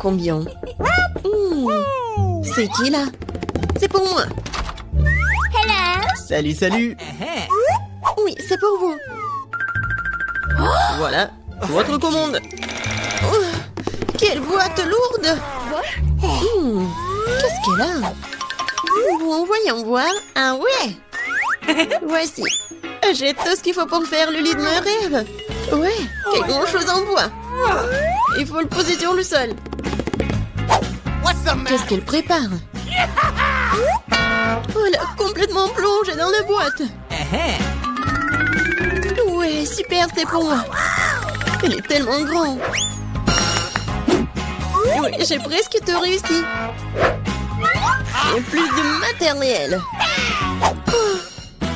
combien? C'est qui là? C'est pour moi. Salut, salut. Oui, c'est pour vous. Voilà, votre commande. Oh, quelle boîte lourde. Qu'est-ce qu'elle a? Bon, voyons voir. Ah ouais. Voici. J'ai tout ce qu'il faut pour faire le lit de mes rêves. Ouais, quelle grande chose en bois. Il faut le poser sur le sol. Qu'est-ce qu'elle prépare? Oh, elle a complètement plongé dans la boîte. Ouais, super, c'est pour moi. Elle est tellement grande. Oui, j'ai presque tout réussi. Et plus de matériel.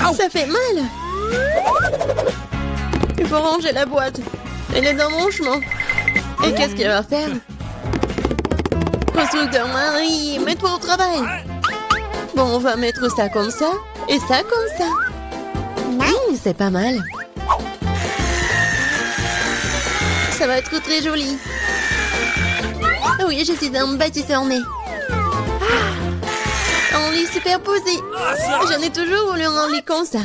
Oh, ça fait mal. Il faut ranger la boîte. Elle est dans mon chemin. Et qu'est-ce qu'elle va faire? Constructeur Marie, mets-toi au travail. Bon, on va mettre ça comme ça et ça comme ça. C'est pas mal. Ça va être très joli. Oui, je suis un bâtisseur né. Un lit superposé. J'en ai toujours voulu un lit comme ça.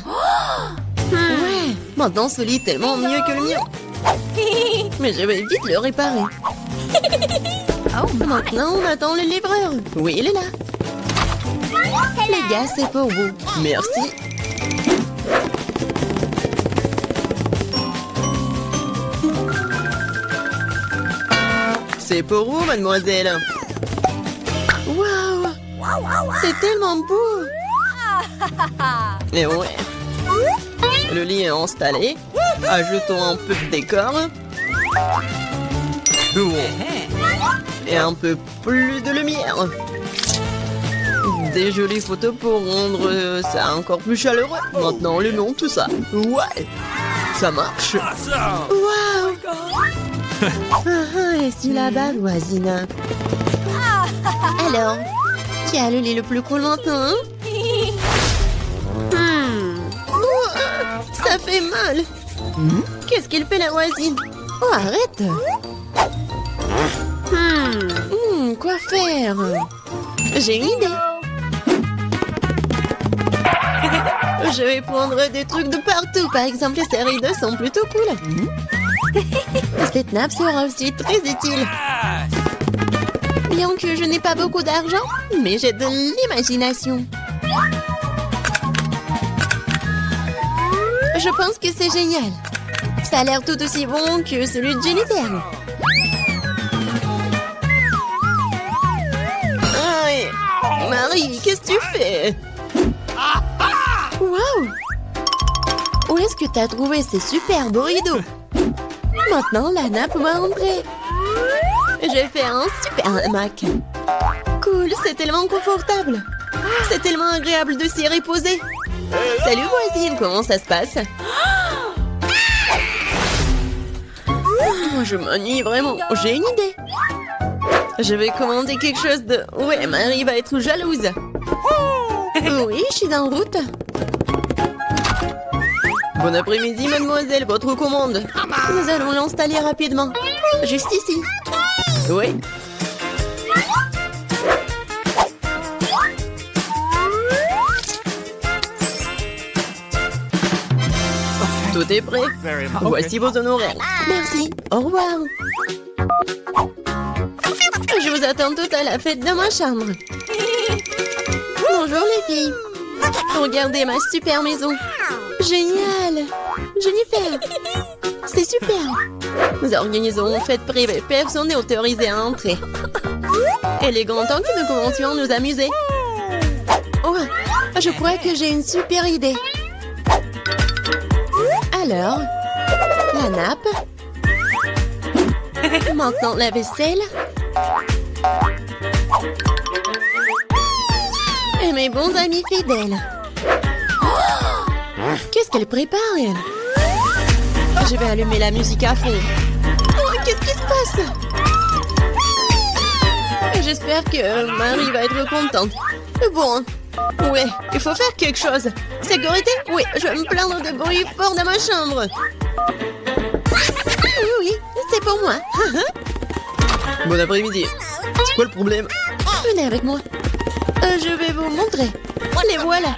Ouais, maintenant ce lit est tellement mieux que le mien. Mais je vais vite le réparer. Maintenant, on attend le livreur. Oui, il est là. Les gars, c'est pour vous. Merci. C'est pour vous, mademoiselle. Waouh! C'est tellement beau! Et ouais. Le lit est installé. Ajoutons un peu de décor. Et un peu plus de lumière. Des jolies photos pour rendre ça encore plus chaleureux. Maintenant, allumons tout ça. Ouais, ça marche. Waouh! Et si là-bas, voisine? Alors, qui a le lit le plus cool maintenant? Ça fait mal. Qu'est-ce qu'il fait la voisine? Oh, arrête! Quoi faire? J'ai une idée. Je vais prendre des trucs de partout. Par exemple, ces rideaux sont plutôt cool. Cette nappe sera aussi très utile. Bien que je n'ai pas beaucoup d'argent, mais j'ai de l'imagination. Je pense que c'est génial. Ça a l'air tout aussi bon que celui de Jennifer. Aïe! Marie, qu'est-ce que tu fais? Waouh! Où est-ce que tu as trouvé ces superbes rideaux? Maintenant, la nappe va entrer. J'ai fait un super hamac. Cool, c'est tellement confortable. C'est tellement agréable de s'y reposer. Salut voisine, comment ça se passe? Je m'ennuie vraiment. J'ai une idée. Je vais commander quelque chose de... Ouais, Marie va être jalouse. Oui, je suis en route. Bon après-midi, mademoiselle, votre commande. Nous allons l'installer rapidement. Juste ici. Oui. Tout est prêt. Voici vos honoraires. Merci. Au revoir. Je vous attends toutes à la fête de ma chambre. Bonjour les filles. Regardez ma super maison. Génial. Jennifer. C'est super. Nous organisons une fête privée. Personne n'est autorisé à entrer. Il est grand temps que nous commencions à nous amuser. Oh, je crois que j'ai une super idée. Alors, la nappe. Maintenant, la vaisselle. Et mes bons amis fidèles. Oh, qu'est-ce qu'elle prépare, elle? Je vais allumer la musique à fond. Oh, qu'est-ce qui se passe? J'espère que Marie va être contente. Bon, ouais, il faut faire quelque chose. Sécurité? Oui, je vais me plaindre de bruit fort dans ma chambre. Oui, c'est pour moi. Bon après-midi. C'est quoi le problème? Venez avec moi. Je vais vous montrer. Les voilà.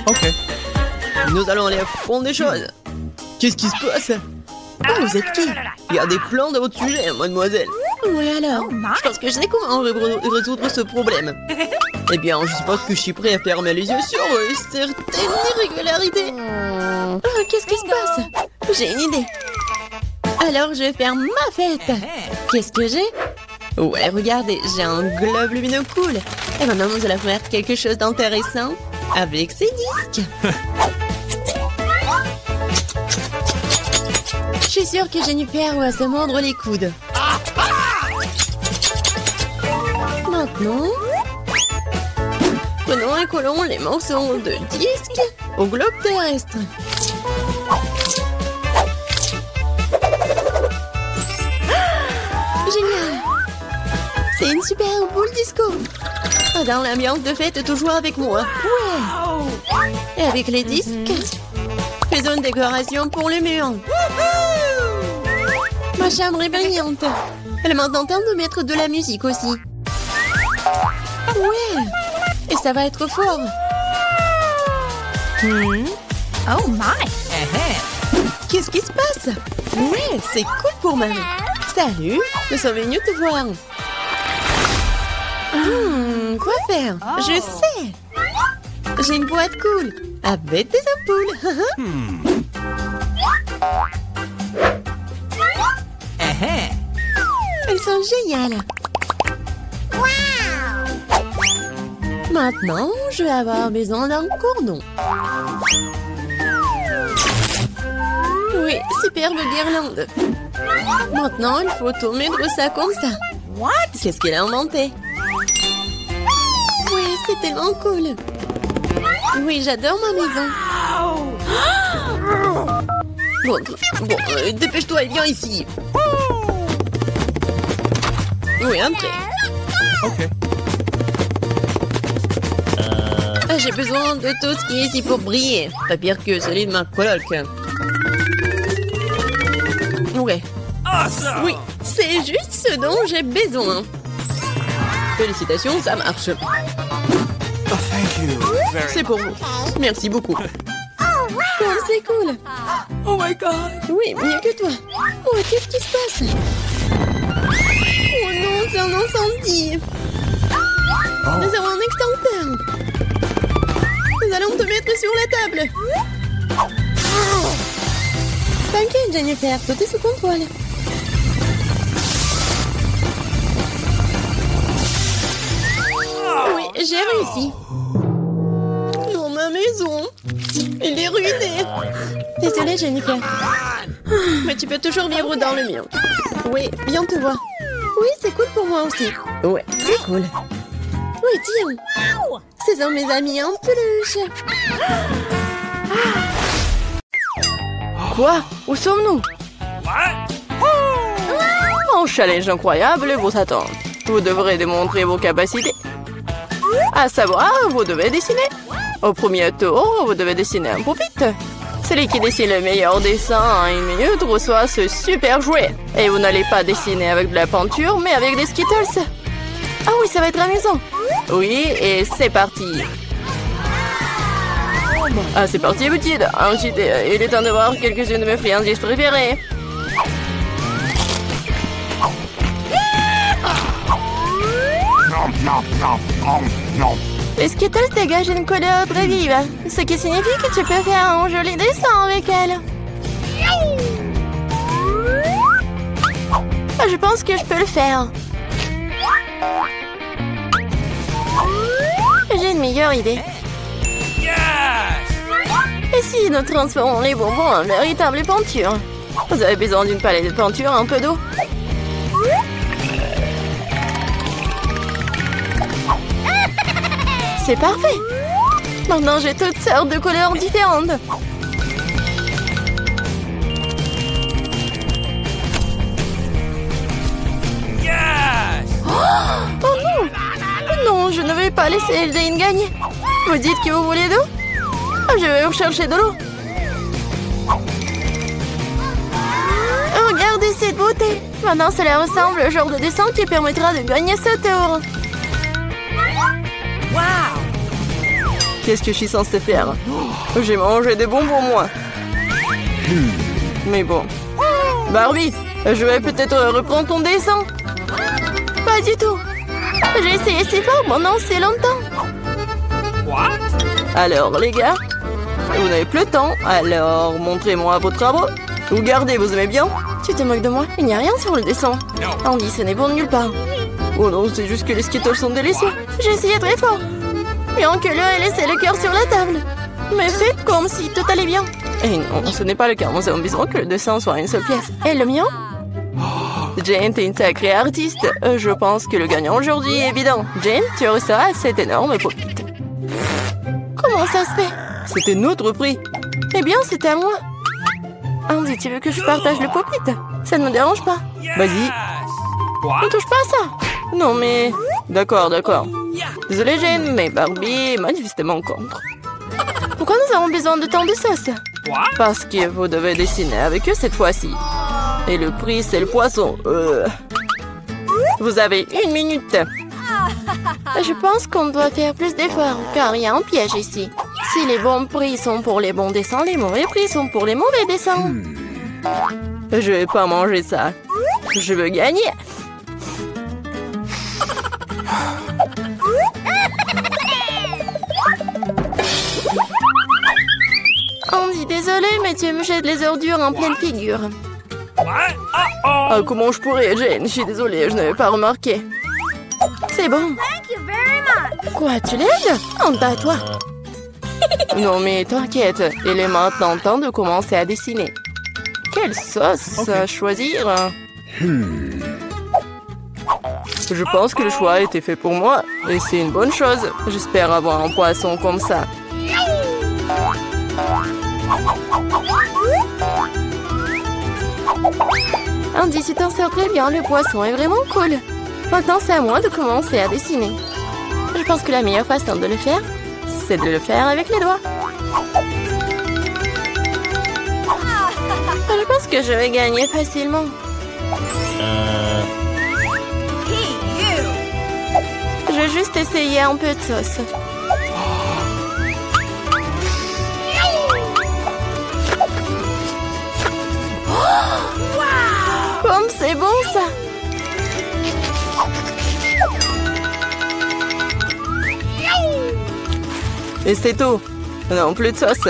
Ok. Nous allons aller à fond des choses. Qu'est-ce qui se passe? Oh, vous êtes qui? Il y a des plans de votre sujet, mademoiselle. Oui alors. Je pense que je sais comment résoudre ce problème. Eh bien, je suppose que je suis prêt à fermer les yeux sur certaines irrégularités. Qu'est-ce qui se passe? J'ai une idée. Alors je vais faire ma fête. Qu'est-ce que j'ai? Ouais, regardez, j'ai un globe lumineux cool. Et maintenant, nous allons faire quelque chose d'intéressant avec ces disques. Je suis sûre que Jennifer va se mordre les coudes. Maintenant, Prenons et collons les morceaux de disques au globe terrestre. génial. C'est une super boule disco. Dans l'ambiance de fête, toujours avec moi. Ouais. Et avec les disques, faisons une décoration pour le mur. Ma chambre est brillante. Elle est maintenant temps de mettre de la musique aussi. Ouais. Et ça va être fort. Oh my! Qu'est-ce qui se passe? Ouais, c'est cool pour Marie. Salut, nous sommes venus te voir. Quoi faire? Je sais. J'ai une boîte cool avec des ampoules. Elles sont géniales. Maintenant, je vais avoir besoin d'un cordon. Oui, superbe guirlande. Maintenant, il faut tout mettre ça comme ça. What? Qu'est-ce qu'elle a inventé? Oui, c'est tellement cool. Oui, j'adore ma maison. Bon, dépêche-toi et viens ici. Oui, entrez. Ok. J'ai besoin de tout ce qui est ici pour briller. Pas pire que celui de ma coloc. Ouais. Awesome. Oui, c'est juste ce dont j'ai besoin. Félicitations, ça marche. Oh, thank you. C'est pour vous. Merci beaucoup. Oh, c'est cool. Oh my god! Oui, mieux que toi. Oh, qu'est-ce qui se passe? Oh non, c'est un incendie. Nous avons un extincteur. Nous allons te mettre sur la table. T'inquiète, Jennifer, tout est sous contrôle. Oui, j'ai réussi. Dans ma maison. Elle est ruinée. Désolée, Jennifer. Mais tu peux toujours vivre dans le mien. Oui, viens te voir. Oui, c'est cool pour moi aussi. Ouais, c'est cool. Oui, tiens. Ce sont mes amis en peluche. Quoi? Où sommes-nous? Un challenge incroyable vous attend. Vous devrez démontrer vos capacités. À savoir, vous devez dessiner. Au premier tour, vous devez dessiner un pupitre. Celui qui dessine le meilleur dessin en 1 minute reçoit ce super jouet. Et vous n'allez pas dessiner avec de la peinture, mais avec des Skittles. Ah oui, ça va être amusant. Oui, et c'est parti. Ah, c'est parti, petite. Ensuite, il est temps de voir quelques-unes de mes friandises préférées. Les Skittles dégagent une couleur très vive, ce qui signifie que tu peux faire un joli dessin avec elles. Je pense que je peux le faire. J'ai une meilleure idée. Et si nous transformons les bonbons en véritable peinture? Vous avez besoin d'une palette de peinture, un peu d'eau. C'est parfait. Maintenant, j'ai toutes sortes de couleurs différentes. Oh non! Non, je ne vais pas laisser Jane gagner. Vous dites que vous voulez d'eau? Je vais vous chercher de l'eau. Regardez cette beauté. Maintenant, cela ressemble au genre de dessin qui permettra de gagner ce tour. Qu'est-ce que je suis censée faire? J'ai mangé des bonbons, moi. Mais bon. Barbie, je vais peut-être reprendre ton dessin. Pas du tout. J'ai essayé si fort pendant si longtemps. Alors, les gars, vous n'avez plus le temps, alors montrez-moi vos travaux. Vous gardez, vous aimez bien? Tu te moques de moi? Il n'y a rien sur le dessin. Andy, ce n'est bon de nulle part. Oh non, c'est juste que les Skittles sont délicieux. J'ai essayé très fort. Bien que l'un ait laissé le cœur sur la table. Mais faites comme si tout allait bien. Et non, ce n'est pas le cas. Nous avons besoin que le dessin soit une seule pièce. Et le mien? Jane, t'es une sacrée artiste. Je pense que le gagnant aujourd'hui est évident. Jane, tu resteras cette énorme pop-it. Comment ça se fait? C'était notre prix. Eh bien, c'était à moi. Andy, tu veux que je partage le pop-it? Ça ne me dérange pas. Vas-y. Ne touche pas à ça. Non, mais... D'accord, d'accord. Désolée, Jane, mais Barbie est manifestement contre. Pourquoi nous avons besoin de tant de sauce? Parce que vous devez dessiner avec eux cette fois-ci. Et le prix, c'est le poisson. Vous avez 1 minute. Je pense qu'on doit faire plus d'efforts, car il y a un piège ici. Si les bons prix sont pour les bons dessins, les mauvais prix sont pour les mauvais dessins. Je vais pas manger ça. Je veux gagner. Andy, désolé, mais tu me jettes les ordures en pleine figure. Ah, comment je pourrais, Jane? Je suis désolée, je n'avais pas remarqué. C'est bon. Quoi, tu l'aides? Honte à toi. Non, mais t'inquiète, il est maintenant temps de commencer à dessiner. Quelle sauce choisir? Je pense que le choix a été fait pour moi, et c'est une bonne chose. J'espère avoir un poisson comme ça. Andy, tu t'en sors très bien, le poisson est vraiment cool. Maintenant, c'est à moi de commencer à dessiner. Je pense que la meilleure façon de le faire, c'est de le faire avec les doigts. Je pense que je vais gagner facilement. Je vais juste essayer un peu de sauce. Comme c'est bon ça! Et c'est tout. Non, plus de sauce.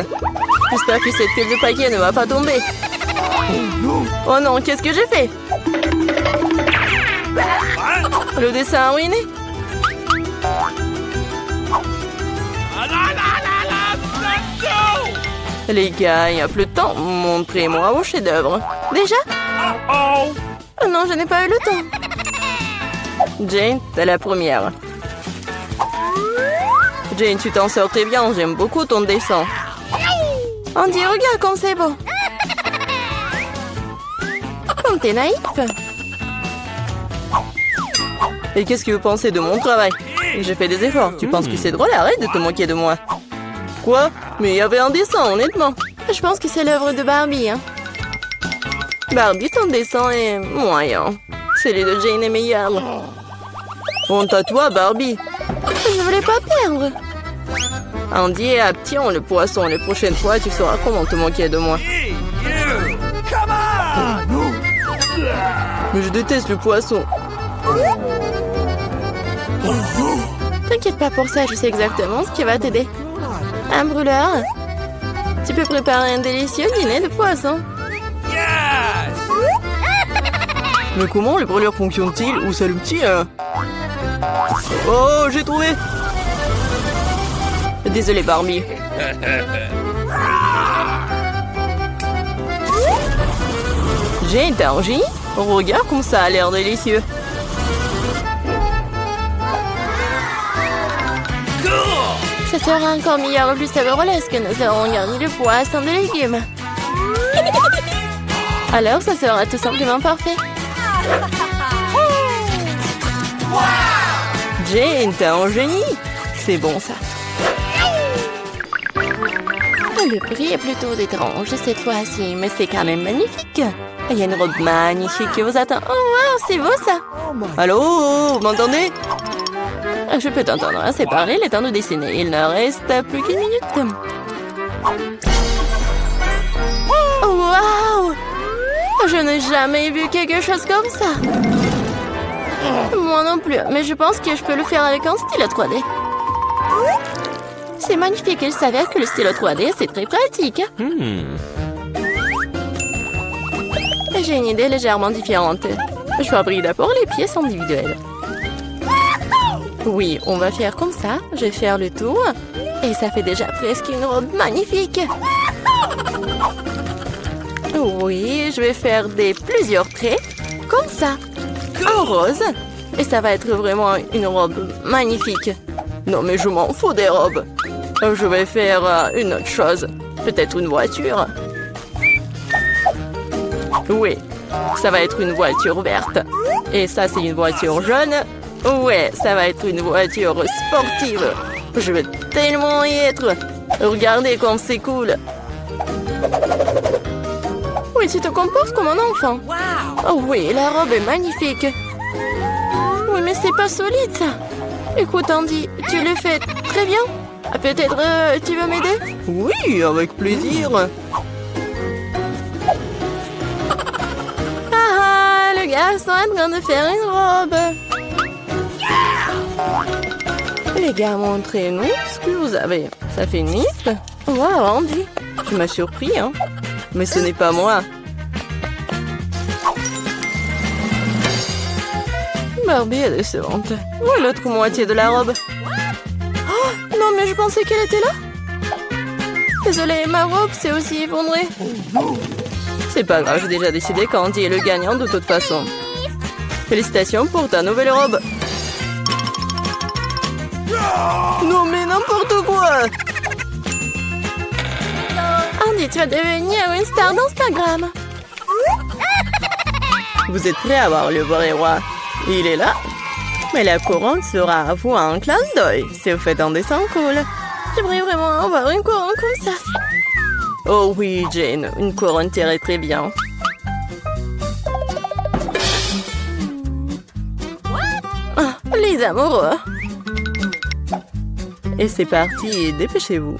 J'espère que cette pile de paquets ne va pas tomber. Oh non, qu'est-ce que j'ai fait? Le dessin a ruiné. Les gars, il n'y a plus de temps. Montrez-moi vos chefs-d'œuvre. Déjà? Oh non, je n'ai pas eu le temps. Jane, t'es la première. Jane, tu t'en sors très bien. J'aime beaucoup ton dessin. Andy, regarde comme c'est beau. Comme t'es naïf. Et qu'est-ce que vous pensez de mon travail? J'ai fait des efforts. Tu penses que c'est drôle? Arrête de te moquer de moi. Quoi? Mais il y avait un dessin, honnêtement. Je pense que c'est l'œuvre de Barbie. Hein. Barbie, ton dessin est moyen. Celui de Jane est meilleur. Honte à toi, Barbie. Je voulais pas perdre. Andy et Aption, le poisson. Les prochaines fois, tu sauras comment te moquer de moi. Mais je déteste le poisson. T'inquiète pas pour ça, je sais exactement ce qui va t'aider. Un brûleur. Tu peux préparer un délicieux dîner de poisson. Mais comment le brûleur fonctionne-t-il? Où s'allume-t-il? Oh, j'ai trouvé! Désolé, Barbie. Jane, t'as un génie? Regarde comme ça a l'air délicieux. Ça sera encore meilleur plus saveur lorsque nous aurons garni le poisson de légumes. Alors, ça sera tout simplement parfait. Jane, t'es un génie. C'est bon, ça. Le prix est plutôt étrange cette fois-ci, mais c'est quand même magnifique. Il y a une robe magnifique qui vous attend. Oh, wow, c'est beau ça. Allô, vous m'entendez? Je peux t'entendre, c'est parler, le temps de dessiner. Il ne reste plus qu'une minute. Wow! Je n'ai jamais vu quelque chose comme ça. Moi non plus, mais je pense que je peux le faire avec un stylo 3D. C'est magnifique, il s'avère que le stylo 3D, c'est très pratique. J'ai une idée légèrement différente. Je fabrique d'abord les pièces individuelles. Oui, on va faire comme ça. Je vais faire le tour. Et ça fait déjà presque une robe magnifique. Oui, je vais faire plusieurs traits. Comme ça. En rose. Et ça va être vraiment une robe magnifique. Non, mais je m'en fous des robes. Je vais faire une autre chose. Peut-être une voiture. Oui, ça va être une voiture verte. Et ça, c'est une voiture jaune. Ouais, ça va être une voiture sportive. Je vais tellement y être. Regardez comme c'est cool. Oui, tu te comportes comme un enfant. Oh oui, la robe est magnifique. Oui, mais c'est pas solide, ça. Écoute, Andy, tu le fais très bien. Peut-être tu veux m'aider? Oui, avec plaisir. Ah, le garçon est en train de faire une robe. Les gars, montrez-nous ce que vous avez. Ça fait une liste. Wow, Andy, tu m'as surpris, hein? Mais ce n'est pas moi. Barbie est décevante. Où est l'autre moitié de la robe? Oh, non, mais je pensais qu'elle était là. Désolée, ma robe s'est aussi effondrée. C'est pas grave, j'ai déjà décidé qu'Andy est le gagnant de toute façon. Félicitations pour ta nouvelle robe. Non, mais n'importe quoi! Andy, tu vas devenir une star d'Instagram. Vous êtes prêts à voir le vrai roi? Il est là. Mais la couronne sera à vous un clin d'œil si vous faites un dessin cool. J'aimerais vraiment avoir une couronne comme ça. Oh oui, Jane, une couronne t'irait très bien. Ah, les amoureux. Et c'est parti, dépêchez-vous.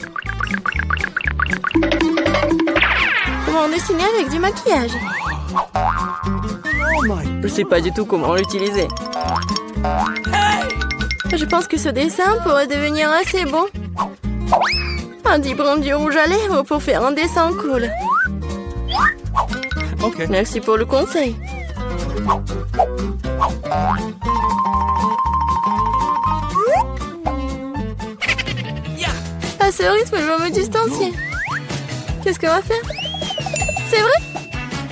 Comment dessiner avec du maquillage? Je sais pas du tout comment l'utiliser. Je pense que ce dessin pourrait devenir assez bon. Andy prend du rouge à lèvres pour faire un dessin cool. Okay. Merci pour le conseil. À ce rythme, je vais me distancier. Qu'est-ce qu'on va faire? C'est vrai?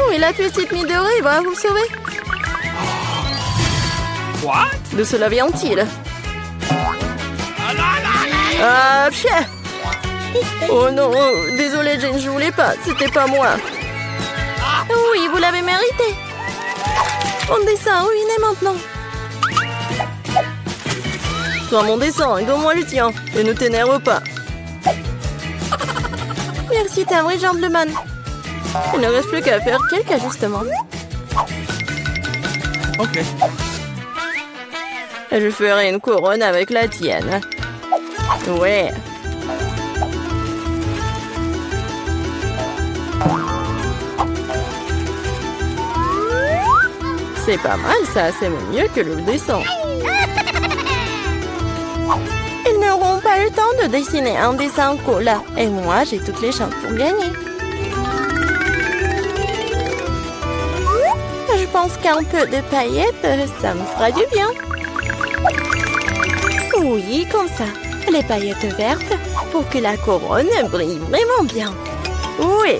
Oui, la petite Midori va vous sauver. What? De cela vient-il? Ah, chien! Oh non, désolé Jane, je voulais pas, c'était pas moi. Oui, vous l'avez mérité. Mon dessin ruiné maintenant. Prends mon dessin et donne-moi le tien. Et ne t'énerve pas. Merci, t'es un vrai gentleman. Il ne reste plus qu'à faire quelques ajustements. Ok. Je ferai une couronne avec la tienne. Ouais. C'est pas mal ça, c'est mieux que le dessin. Ils n'auront pas le temps de dessiner un dessin cool. Et moi, j'ai toutes les chances pour gagner. Je pense qu'un peu de paillettes, ça me fera du bien. Oui, comme ça. Les paillettes vertes pour que la couronne brille vraiment bien. Oui,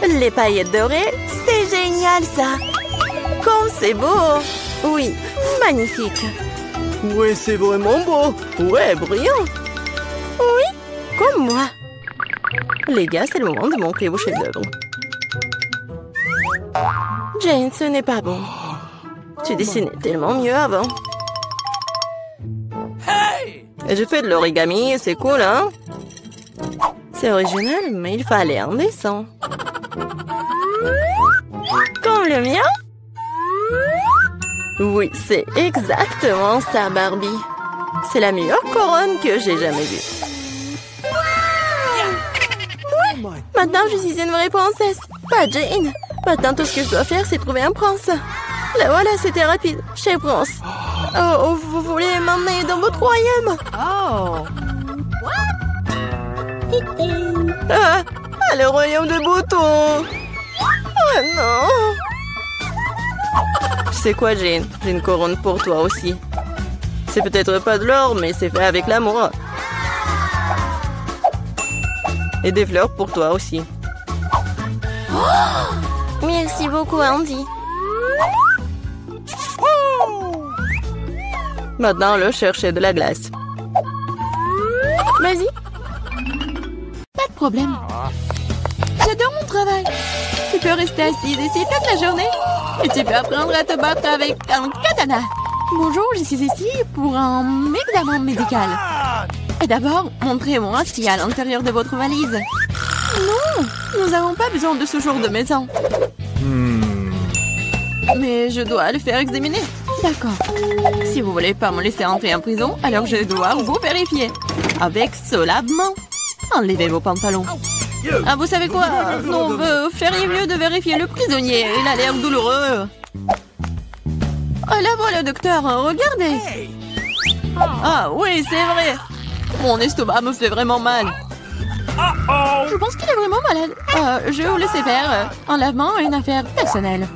les paillettes dorées, c'est génial ça. Comme c'est beau. Oui, magnifique. Ouais, c'est vraiment beau. Ouais, brillant. Oui, comme moi. Les gars, c'est le moment de montrer vos chefs-d'œuvre. Jane, ce n'est pas bon. Tu dessinais tellement mieux avant. Et je fais de l'origami, c'est cool, hein? C'est original, mais il fallait un dessin. Comme Le mien? Oui, c'est exactement ça, Barbie. C'est la meilleure couronne que j'ai jamais vue. Oui, maintenant je suis une vraie princesse, pas Jane. Maintenant tout ce que je dois faire, c'est trouver un prince. Là voilà, c'était rapide. Cher prince. Oh, vous voulez m'emmener dans votre royaume? Oh. Ah, le royaume de Bouton. Oh non. Tu sais quoi, Jane? J'ai une couronne pour toi aussi. C'est peut-être pas de l'or, mais c'est fait avec l'amour. Et des fleurs pour toi aussi. Oh, merci beaucoup, Andy. Maintenant, le chercher de la glace. Vas-y. Pas de problème. J'adore mon travail. Tu peux rester assise ici toute la journée. Et tu peux apprendre à te battre avec un katana. Bonjour, je suis ici pour un examen médical. Et d'abord, montrez-moi ce qu'il y a à l'intérieur de votre valise. Non, nous n'avons pas besoin de ce genre de médecin. Mais je dois le faire examiner. D'accord. Si vous voulez pas me laisser entrer en prison, alors je dois vous vérifier. Avec ce lavement. Enlevez vos pantalons. Ah, vous savez quoi? Non, vous feriez mieux de vérifier le prisonnier. Il a l'air douloureux. Ah, là voilà, docteur. Regardez. Ah, oui, c'est vrai. Mon estomac me fait vraiment mal. Je pense qu'il est vraiment malade. Je vais vous laisser faire. Un lavement est une affaire personnelle.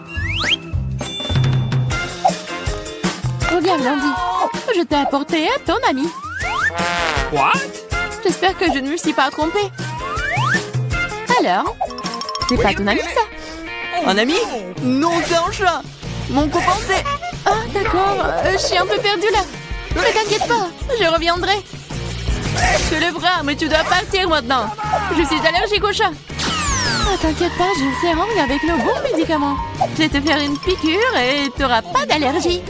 Regarde, Andy. Je t'ai apporté à ton ami. What? J'espère que je ne me suis pas trompée. Alors, c'est pas ton ami, ça? Un ami? Non, c'est un chat. Mon copain, c'est... Ah, d'accord. Je suis un peu perdue, là. Ne t'inquiète pas, je reviendrai. Je te le bras, mais tu dois partir maintenant. Je suis allergique au chat. Ah, t'inquiète pas, j'ai une seringue avec le bon médicament. Je vais te faire une piqûre et tu n'auras pas d'allergie.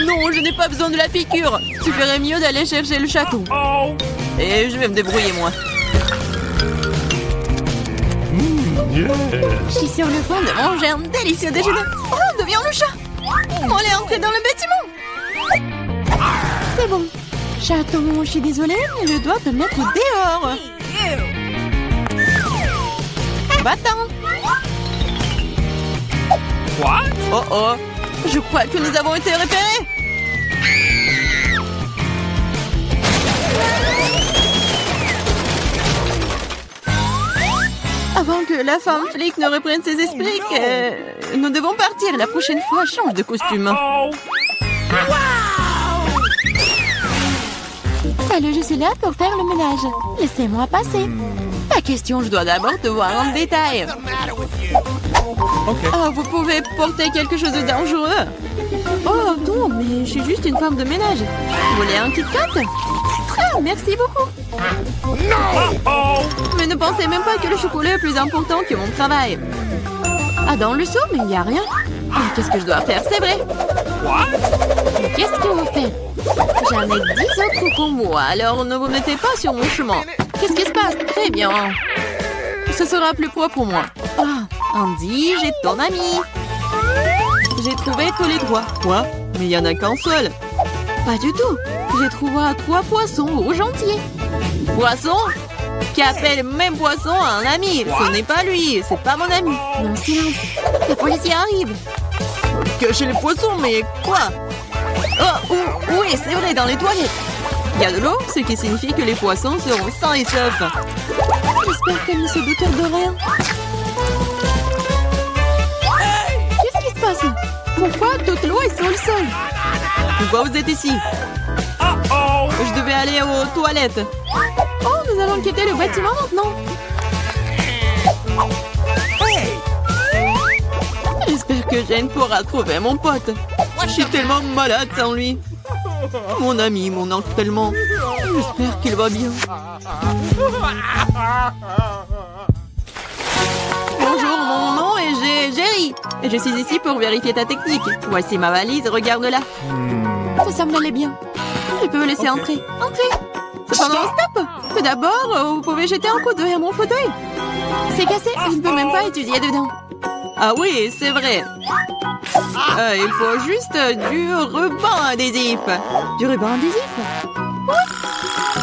Non, je n'ai pas besoin de la piqûre. Tu ferais mieux d'aller chercher le château. Et je vais me débrouiller, moi. Je suis sur le point de manger un délicieux déjeuner. Oh, deviens le chat. On est entré dans le bâtiment. C'est bon. Chaton, je suis désolée, mais je dois te mettre dehors. Va-t'en. What? Oh oh, je crois que nous avons été repérés. Avant que la femme flic ne reprenne ses esprits, nous devons partir. La prochaine fois, change de costume. Salut, je suis là pour faire le ménage. Laissez-moi passer. Pas question, je dois d'abord te voir en détail. Okay. Oh, vous pouvez porter quelque chose de dangereux. Oh, non, mais je suis juste une femme de ménage. Vous voulez un Kit Kat? Ah, merci beaucoup. Mais ne pensez même pas que le chocolat est plus important que mon travail. Ah, dans le seau, mais il n'y a rien. Oh, qu'est-ce que je dois faire? C'est vrai. Mais qu'est-ce que vous faites? J'en ai 10 autres comme moi, alors ne vous mettez pas sur mon chemin. Qu'est-ce qui se passe? Très bien. Ce sera plus propre pour moi. Ah, Andy, j'ai ton ami. J'ai trouvé tous les droits. Quoi? Mais il n'y en a qu'un seul. Pas du tout. J'ai trouvé 3 poissons rouges entiers. Poisson? Qui appelle même poisson à un ami. Ce n'est pas lui, c'est pas mon ami. Non, silence. Les policiers arrivent. Cachez les poissons, mais quoi? Oh, oui, c'est vrai, dans les toilettes. Il y a de l'eau, ce qui signifie que les poissons seront sains et saufs. J'espère qu'elle ne se doute de rien. Qu'est-ce qui se passe? Pourquoi toute l'eau est sur le sol? Pourquoi vous êtes ici? Je devais aller aux toilettes. Oh, nous allons quitter le bâtiment maintenant. J'espère que Jane pourra trouver mon pote. Je suis tellement malade sans lui. Mon ami, mon oncle tellement. J'espère qu'il va bien. Bonjour, mon nom est Jerry. Et je suis ici pour vérifier ta technique. Voici ma valise, regarde-la. Ça semble aller bien. Je peux vous laisser entrer. Entrez. Cependant, stop. Tout d'abord, vous pouvez jeter un coup d'œil à mon fauteuil. C'est cassé, je ne peux même pas étudier dedans. Ah oui, c'est vrai. Il faut juste du ruban adhésif. Du ruban adhésif? Oui.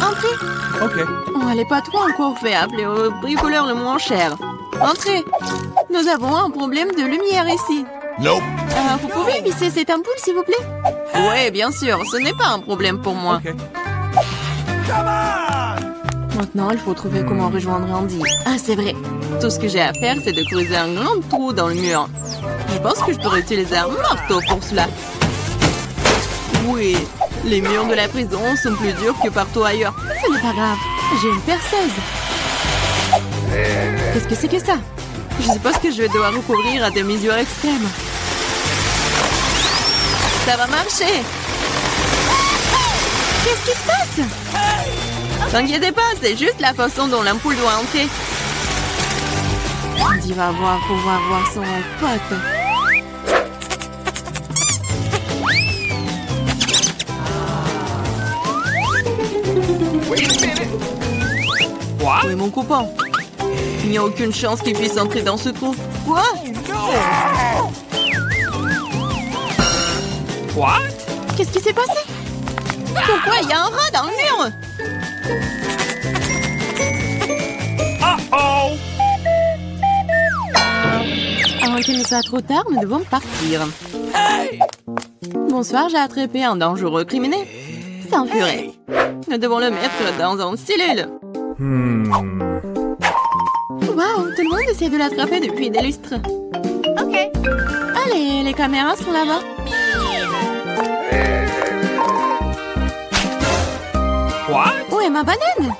Entrez. Okay. Oh, elle n'est pas trop encore fait. Appelez au bricoleur le moins cher. Entrez. Nous avons un problème de lumière ici. Nope. Vous pouvez visser cette ampoule, s'il vous plaît? Oui, bien sûr. Ce n'est pas un problème pour moi. Okay. Maintenant, il faut trouver comment rejoindre Andy. Ah, c'est vrai. Tout ce que j'ai à faire, c'est de creuser un grand trou dans le mur. Je pense que je pourrais utiliser un marteau pour cela. Oui, les murs de la prison sont plus durs que partout ailleurs. Ce n'est pas grave. J'ai une perceuse. Qu'est-ce que c'est que ça? Je suppose que je vais devoir recouvrir à des mesures extrêmes. Ça va marcher. Qu'est-ce qui se passe? T'inquiètez pas, c'est juste la façon dont l'ampoule doit entrer. Andy va pouvoir voir son pote. What? Où est mon copain? Il n'y a aucune chance qu'il puisse entrer dans ce trou. Quoi? What? Qu'est-ce qui s'est passé? Pourquoi il y a un rat dans le mur? Uh-oh! Avant qu'il ne soit trop tard, nous devons partir. Bonsoir, j'ai attrapé un dangereux criminel. C'est un furet. Nous devons le mettre dans une cellule. Waouh, tout le monde essaie de l'attraper depuis des lustres. Ok. Allez, les caméras sont là-bas. What? Où est ma banane?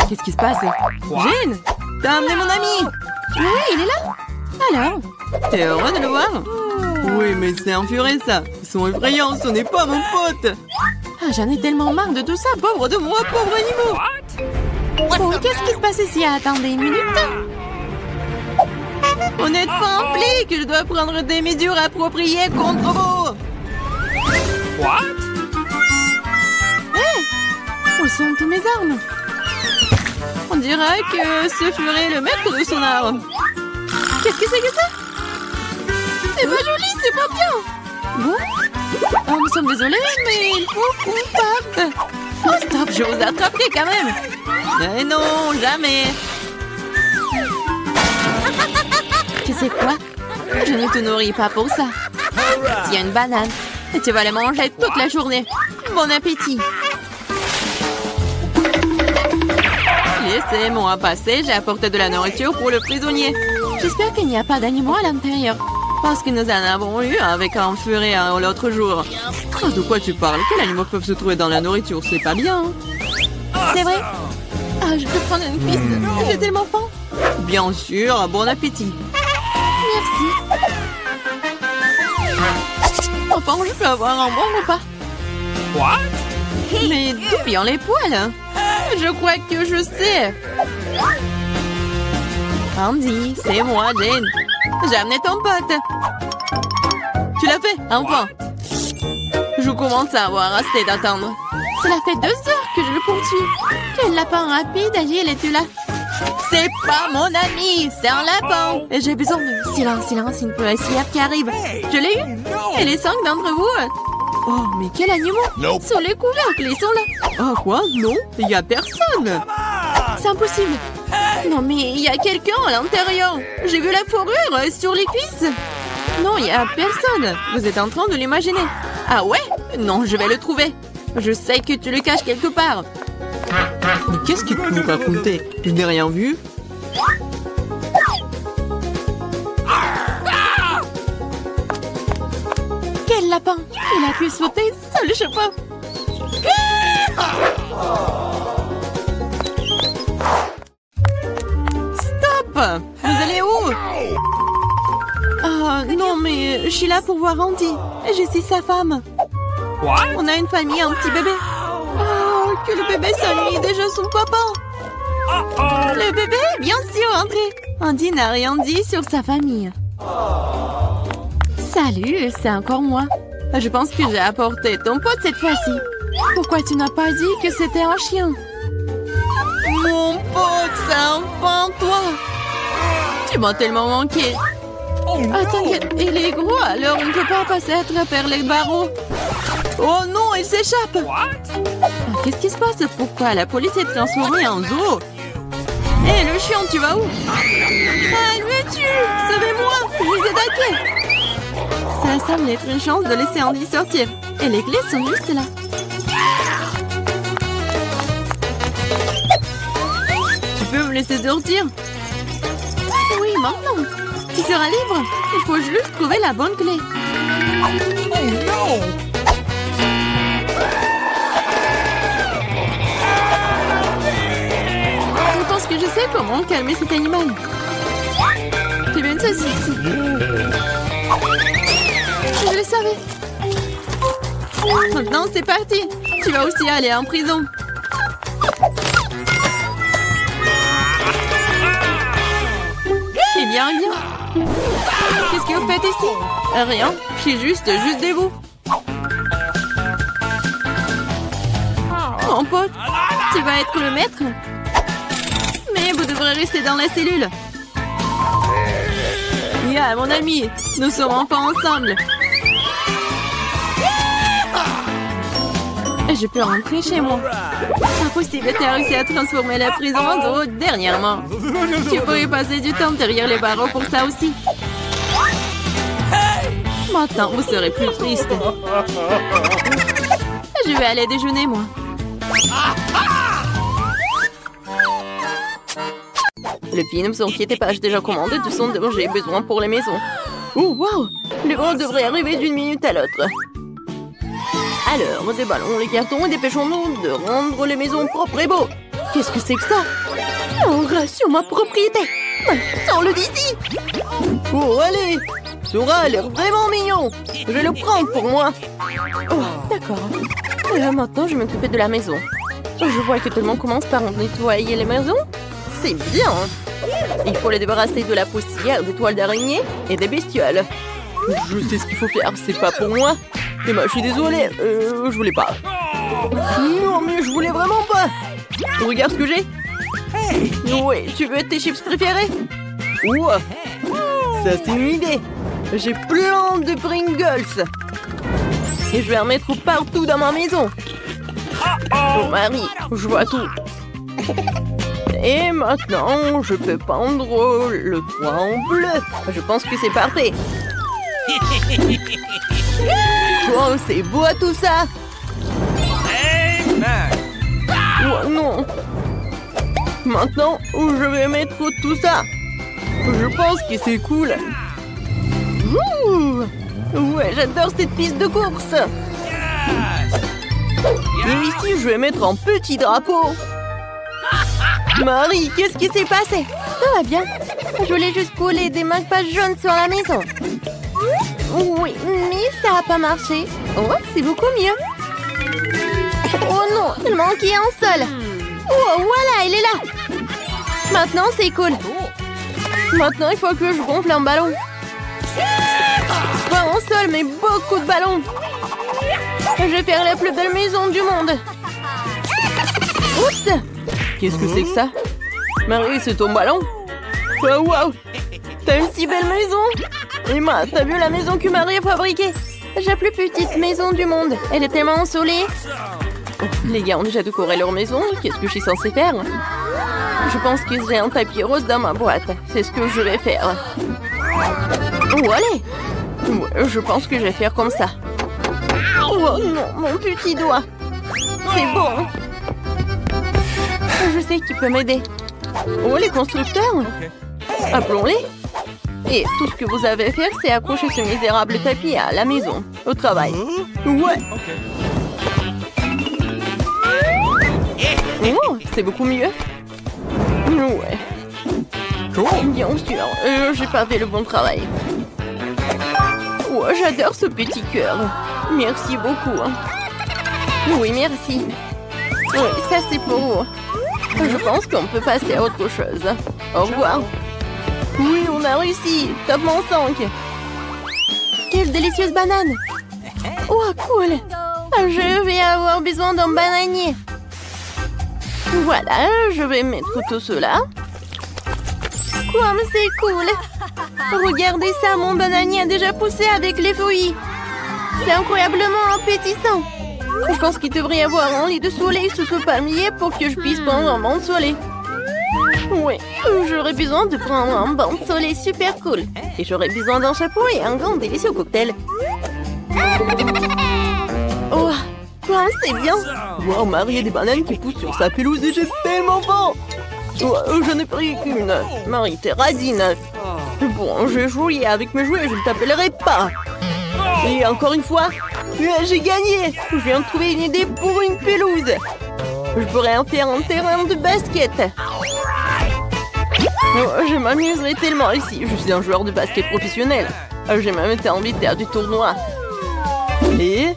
Qu'est-ce qui se passe? Jane, t'as amené mon ami? Oui, il est là. Alors, t'es heureux de le voir? Oui, mais c'est un furet, ça. Ils sont effrayants, ce n'est pas mon pote. Ah, j'en ai tellement marre de tout ça. Pauvre de moi, pauvre animal. What? Oh, qu'est-ce qui se passe ici? Attendez une minute. Vous n'êtes pas un flic. Je dois prendre des mesures appropriées contre vous. What? Où sont toutes mes armes? On dirait que ce furet est le maître de son arme. Qu'est-ce que c'est que ça? C'est pas joli, c'est pas bien. Bon. Oh, nous sommes désolés, mais il faut qu'on parte. Oh, stop, je vous attraperai quand même. Mais non, jamais. Tu sais quoi? Je ne te nourris pas pour ça. S'il y a une banane, et tu vas la manger toute la journée. Bon appétit. Laissez-moi passer, j'ai apporté de la nourriture pour le prisonnier. J'espère qu'il n'y a pas d'animaux à l'intérieur. Parce que nous en avons eu avec un furet l'autre jour. Oh, de quoi tu parles? Quels animaux peuvent se trouver dans la nourriture? C'est pas bien. C'est vrai? Ah, je peux prendre une piste. J'ai tellement faim. Bien sûr, bon appétit. Merci. Enfin, je peux avoir un bon repas. What? Mais d'où viennent les poils? Je crois que je sais. Andy, c'est moi, Jane. J'ai amené ton pote. Tu l'as fait, un point. Je commence à avoir assez d'attendre. Cela fait 2 heures que je le poursuis. Quel lapin rapide, agile, es-tu là? C'est pas mon ami, c'est un lapin. Et j'ai besoin de... Silence, une policière qui arrive. Je l'ai eu. Et les 5 d'entre vous... Oh, mais quel animal! Nope. Sur les couvercles, ils sont là! Oh, quoi? Non, il n'y a personne! C'est impossible! Non, mais il y a quelqu'un à l'intérieur! J'ai vu la fourrure sur les cuisses! Non, il n'y a personne! Vous êtes en train de l'imaginer! Ah ouais? Non, je vais le trouver! Je sais que tu le caches quelque part! Mais qu'est-ce qu'il peut nous raconter? Je n'ai rien vu! Quel lapin! Il a pu sauter sur le chapeau! Stop! Vous allez où? Oh non, mais je suis là pour voir Andy. Je suis sa femme. What? On a une famille, un petit bébé. Oh, que le bébé s'ennuie déjà son papa. Uh-oh! Le bébé, bien sûr, André. Andy n'a rien dit sur sa famille. Salut, c'est encore moi. Je pense que j'ai apporté ton pote cette fois-ci. Pourquoi tu n'as pas dit que c'était un chien? Mon pote, c'est enfin toi. Tu m'as tellement manqué. Ah, t'inquiète, il est gros, alors on ne peut pas passer à travers les barreaux. Oh non, il s'échappe. Qu'est-ce qui se passe? Pourquoi la police est transformée en zoo? Hé, le chien, tu vas où? Ah, il me tue! Sauvez-moi! Je les ai attaqués! Ça semble être une chance de laisser Andy sortir. Et les clés sont juste là. Tu peux me laisser sortir? Oui, maintenant. Tu seras libre. Il faut juste trouver la bonne clé. Je pense que je sais comment calmer cet animal. Tu veux une saucisse? Je le savais. Maintenant, c'est parti. Tu vas aussi aller en prison. Eh bien, eh bien. Qu'est-ce que vous faites ici? Rien. Je suis juste des bouts. Mon pote, tu vas être le maître? Mais vous devrez rester dans la cellule. Yeah, mon ami, nous sommes enfin ensemble. Je peux rentrer chez moi. Impossible, tu as réussi à transformer la prison en zoo dernièrement. Tu pourrais passer du temps derrière les barreaux pour ça aussi. Maintenant, vous serez plus triste. Je vais aller déjeuner, moi. Les filles, ne vous inquiétez pas, j'ai déjà commandé du son dont j'ai besoin pour les maisons. Oh, wow! Le vent devrait arriver d'une minute à l'autre. Alors, déballons les cartons et dépêchons-nous de rendre les maisons propres et beaux. Qu'est-ce que c'est que ça? Un rat sur ma propriété. Sors-le d'ici. Oh, allez. Ce rat a l'air vraiment mignon. Je vais le prendre pour moi. Oh, d'accord. Maintenant, je vais m'occuper de la maison. Je vois que tout le monde commence par nettoyer les maisons. C'est bien. Il faut les débarrasser de la poussière, des toiles d'araignée et des bestioles. Je sais ce qu'il faut faire, c'est pas pour moi. Mais moi, je suis désolée, je voulais pas. Non, mais je voulais vraiment pas. Regarde ce que j'ai. Oui, tu veux tes chips préférés? Ouah, ça c'est une idée. J'ai plein de Pringles. Et je vais en mettre partout dans ma maison. Oh Marie, je vois tout. Et maintenant, je peux peindre le toit en bleu. Je pense que c'est parfait. Oh, c'est beau tout ça. Oh non. Maintenant, où je vais mettre tout ça? Je pense que c'est cool. Ouh. Ouais, j'adore cette piste de course. Et ici, je vais mettre un petit drapeau. Marie, qu'est-ce qui s'est passé? Tout va bien. Je voulais juste coller des marque-pages jaunes sur la maison. Oui, mais ça n'a pas marché. Oh, c'est beaucoup mieux. Oh non, il manquait un seul. Oh, voilà, il est là. Maintenant, c'est cool. Maintenant, il faut que je gonfle un ballon. Pas un seul, mais beaucoup de ballons. Je vais faire la plus belle maison du monde. Oups. Qu'est-ce que c'est que ça? Marie, c'est ton ballon? Oh, wow. T'as une si belle maison. Emma, t'as vu la maison que Marie a fabriquée? J'ai la plus petite maison du monde. Elle est tellement ensoleillée. Oh, les gars ont déjà décoré leur maison. Qu'est-ce que je suis censée faire? Je pense que j'ai un tapis rose dans ma boîte. C'est ce que je vais faire. Oh, allez. Ouais, je pense que je vais faire comme ça. Oh non, mon petit doigt. C'est bon. Je sais qui peut m'aider. Oh, les constructeurs. Appelons-les. Et tout ce que vous avez à faire, c'est accrocher ce misérable tapis à la maison, au travail. Ouais. Oh, c'est beaucoup mieux. Ouais. Bien sûr, j'ai pas fait le bon travail. Oh, j'adore ce petit cœur. Merci beaucoup. Oui, merci. Oui, ça c'est pour vous. Je pense qu'on peut passer à autre chose. Au revoir. Oui, on a réussi. Top mon 5. Quelle délicieuse banane. Oh, cool. Je vais avoir besoin d'un bananier. Voilà, je vais mettre tout cela. Quoi, mais c'est cool! Regardez ça, mon bananier a déjà poussé avec les fruits! C'est incroyablement appétissant! Je pense qu'il devrait y avoir un lit de soleil sous ce palmier pour que je puisse prendre un bain de soleil. Oui, j'aurais besoin de prendre un bain de soleil super cool. Et j'aurais besoin d'un chapeau et un grand délicieux cocktail. Oh, quoi, c'est bien! Wow, Marie a des bananes qui poussent sur sa pelouse et j'ai tellement faim! Oh, je n'ai pris qu'une. Marie, t'es radine. Bon, je vais jouer avec mes jouets, je ne t'appellerai pas. Et encore une fois, j'ai gagné! Je viens de trouver une idée pour une pelouse. Je pourrais en faire un terrain de basket. Oh, je m'amuserai tellement ici. Je suis un joueur de basket professionnel. J'ai même été invité à du tournoi. Et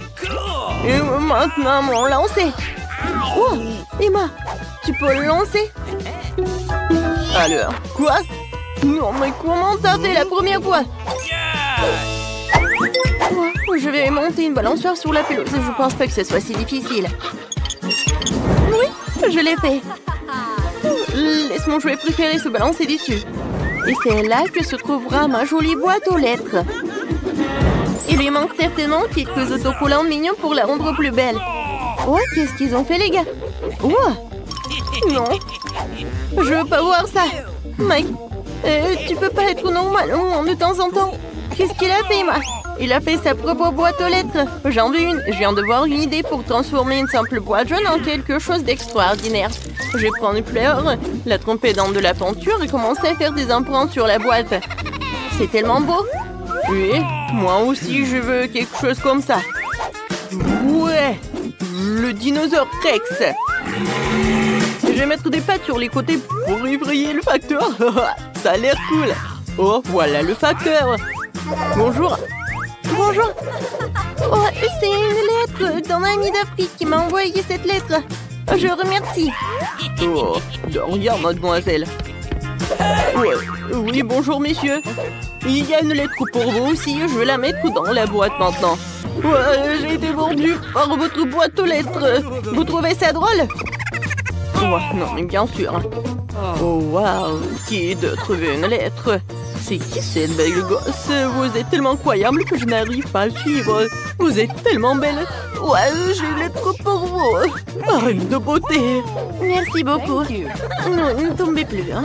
maintenant, mon lancer. Oh, Emma, tu peux le lancer? Alors, quoi? Non, mais comment t'as fait la première fois? Oh, je vais monter une balançoire sur la pelouse. Je pense pas que ce soit si difficile. Oui, je l'ai fait. Laisse mon jouet préféré se balancer dessus. Et c'est là que se trouvera ma jolie boîte aux lettres. Il lui manque certainement quelques autocollants mignons pour la rendre plus belle. Oh, qu'est-ce qu'ils ont fait, les gars? Oh, non. Je veux pas voir ça. Mike, tu peux pas être normal de temps en temps. Qu'est-ce qu'il a fait, Emma? Il a fait sa propre boîte aux lettres. J'en veux une. Je viens de voir une idée pour transformer une simple boîte jaune en quelque chose d'extraordinaire. Je vais prendre une fleur, la tremper dans de la peinture et commencer à faire des empreintes sur la boîte. C'est tellement beau. Oui, moi aussi je veux quelque chose comme ça. Ouais, le dinosaure Rex. Je vais mettre des pattes sur les côtés pour effrayer le facteur. Ça a l'air cool. Oh, voilà le facteur. Bonjour. Bonjour. Oh, c'est une lettre d'un ami d'Afrique qui m'a envoyé cette lettre. Je remercie. Oh, de rien, mademoiselle. Ouais. Oui, bonjour, messieurs. Il y a une lettre pour vous aussi. Je vais la mettre dans la boîte maintenant. Ouais, j'ai été mordu par votre boîte aux lettres. Vous trouvez ça drôle? Ouais, non, mais bien sûr. Oh, waouh. Qui de trouver une lettre? C'est qui cette belle gosse? Vous êtes tellement incroyable que je n'arrive pas à suivre. Vous êtes tellement belle. Ouais, j'ai une lettre pour vous. Reine de beauté. Merci beaucoup. Non, ne tombez plus, hein.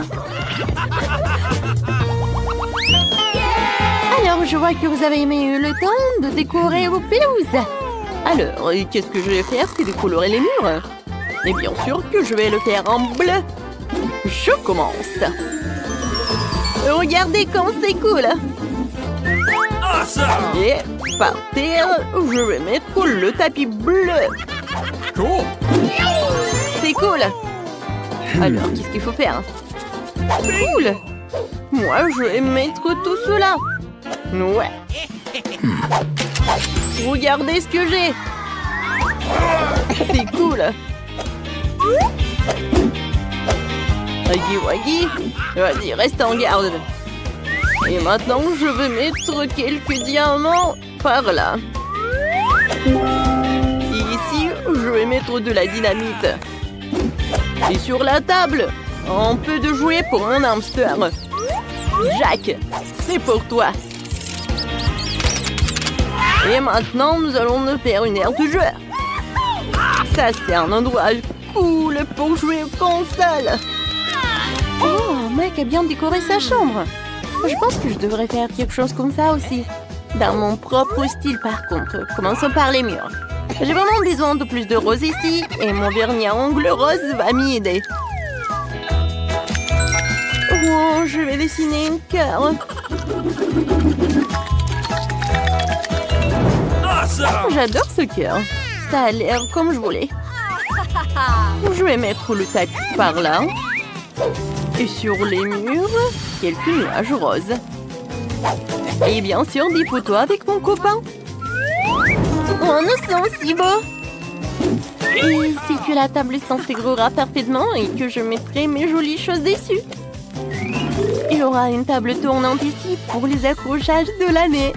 Alors, je vois que vous avez eu le temps de décorer vos pelouses. Alors, qu'est-ce que je vais faire? C'est décolorer les murs. Et bien sûr que je vais le faire en bleu. Je commence. Regardez comme c'est cool. Et par terre, je vais mettre le tapis bleu. C'est cool. Alors, qu'est-ce qu'il faut faire? Cool. Moi, je vais mettre tout cela. Ouais. Regardez ce que j'ai. C'est cool. Waggy Waggy. Vas-y, reste en garde. Et maintenant, je vais mettre quelques diamants par là. Et ici, je vais mettre de la dynamite. Et sur la table, un peu de jouets pour mon hamster. Jack, c'est pour toi. Et maintenant, nous allons nous faire une aire de jeu. Ça, c'est un endroit cool pour jouer aux consoles. Oh, Mike a bien décoré sa chambre. Je pense que je devrais faire quelque chose comme ça aussi. Dans mon propre style, par contre. Commençons par les murs. J'ai vraiment besoin de plus de rose ici. Et mon vernis à ongles rose va m'y aider. Oh, je vais dessiner un cœur. J'adore ce cœur. Ça a l'air comme je voulais. Je vais mettre le tapis par là. Et sur les murs, quelques nuages roses. Et bien sûr, des photos avec mon copain. Oh, nous sommes si beaux. Et si que la table s'intégrera parfaitement et que je mettrai mes jolies choses dessus. Il y aura une table tournante ici pour les accrochages de l'année.